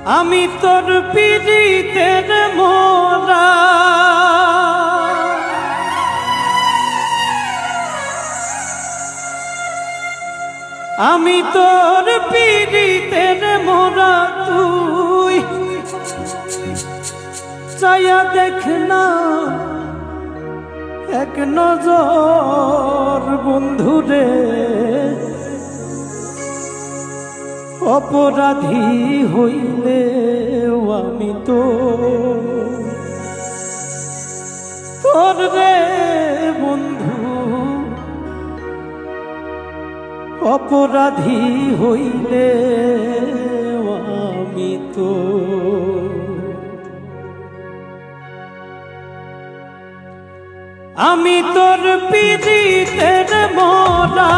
আমি তোর পিরিতের মোরা, আমি তোর পিরিতের মোরা, তুই চায়া দেখ না এক নজর বন্ধুরে। অপরাধী হইলে আমি তো তোর রে বন্ধু, অপরাধী হইলে আমি তো আমি তোর পিরিতের মোরা,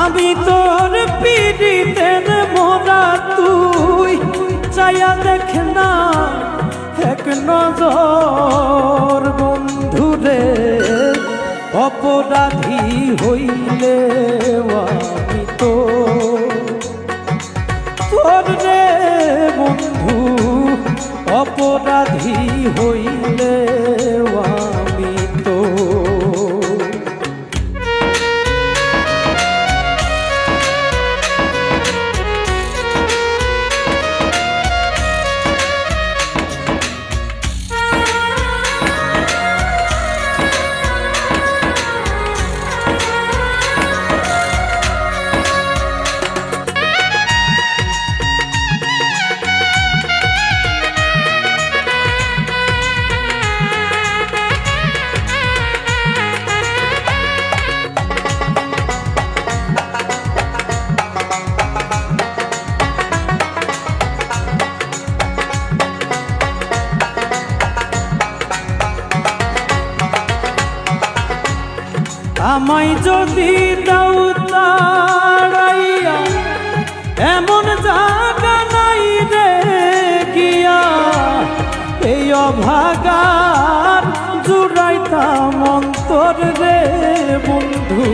আমি তোর পিরিতের মোরা, তুই চায়া দেখ না এক নজর বন্ধুরে। অপরাধী হইলে আমি তো তোর রে বন্ধু, অপরাধী হইলে আমি তো আমায় যদি দাও তাড়াইয়া, এমন জায়গা নাই রে গিয়া এই অভাগার জুড়াইতাম অন্তর রে বন্ধু।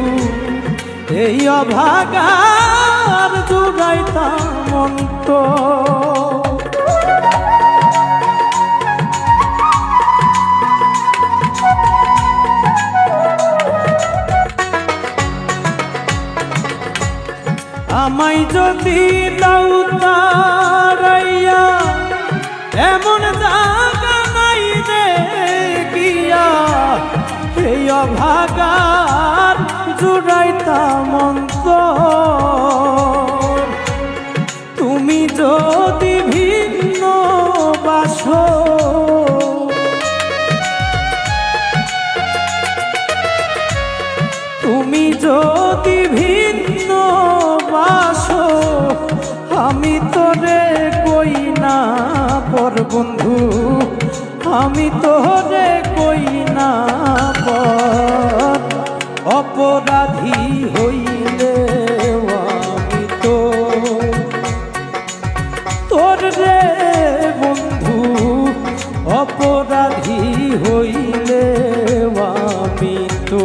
এই অভাগার জুড়াইতাম অন্তর। আমায় যদি দাও তাড়াইয়া, এমন জায়গা নাই রে গিয়া এই অভাগার জুড়াইতাম অন্তর। তুমি যদি ভিন্ন বাসো, তুমি যদি ভিন্ন বাসো, আমি তোরে কই না পর বন্ধু, আমি তোরে কই না পর। অপরাধী হইলে আমি তো তোর রে বন্ধু, অপরাধী হইলে আমি তো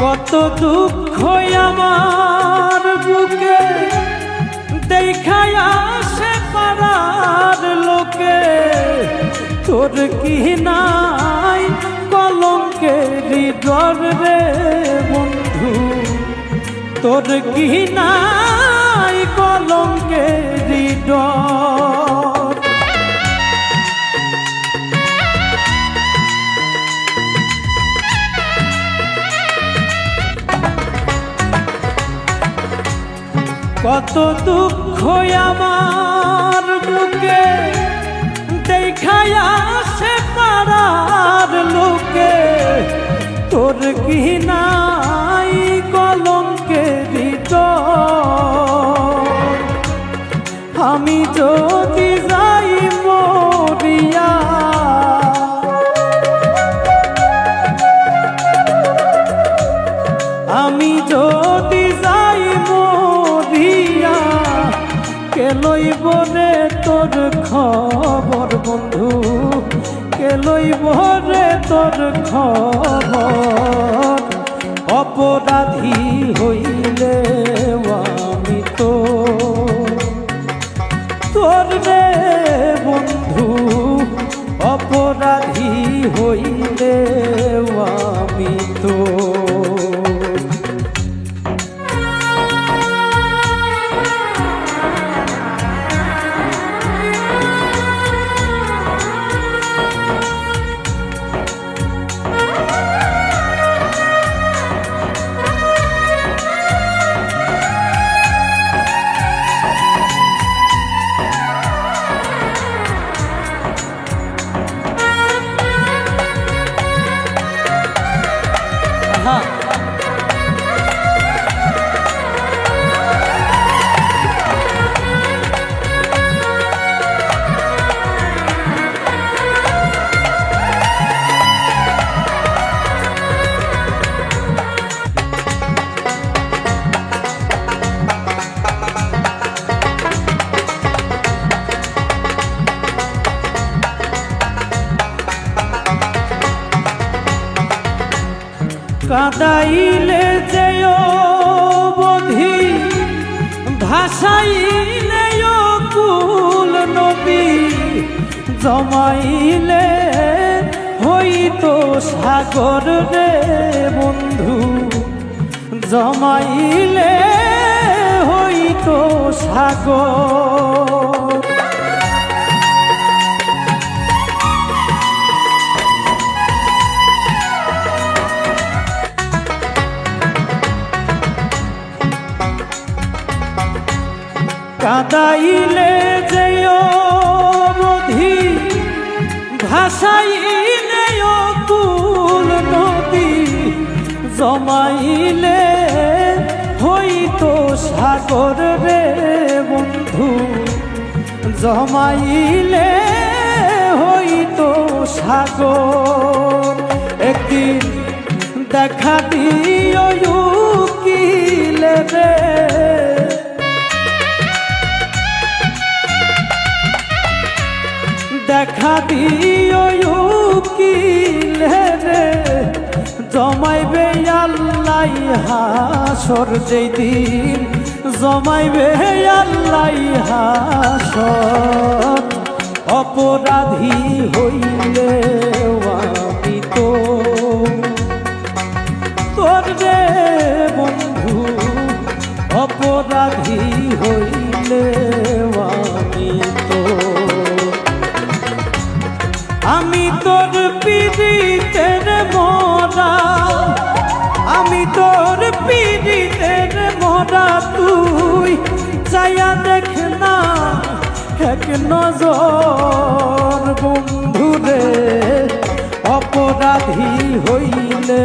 কত দুঃখ আমার বুকে দেখায় আসে পাড়ার লোকে। তোর কি নাই কলঙ্কের ডর রে বন্ধু, তোর কি নাই কলঙ্কের ডর। কত দুঃখ আমার বুকে দেখায় আসে পাড়ার লোকে, তোর কি নাই কলঙ্কের হৃদয়? আমি যদি যাই মরিয়া, আমি যদি যাই মরিয়া, কে লইব রে তোর খবর বন্ধু, কে লইব রে তোর খবর? অপরাধী হইলে আমি তো তোর রে বন্ধু, অপরাধী হইলে আমি তো। কাদাইলে যেও বধি, ভাসাইলে কুল নদী, জমাইলে হইতো সাগর রে বন্ধু, জমাইলে হইতো সাগর। কাদাইলে যেও বধি, ভাসাইলে কুল নদী, জমাইলে হইতো সাগর রে বন্ধু, জমাইলে হইতো সাগর। একদিন দেখা দিও উকিলে রে, দেখা দিও উকিলে রে, জমাইবে আল্লাহ হাসর যেদিন, জমাইবে আল্লাহ হাসর। অপরাধী হইলে আমি তো তোর রে বন্ধু, অপরাধী হইলে আমি তো। আমি তোর পীড়িতের মরা, আমি তোর পীড়িতের মরা, তুই চাইয়া দেখ না এক নজর বন্ধু রে, অপরাধী হইলে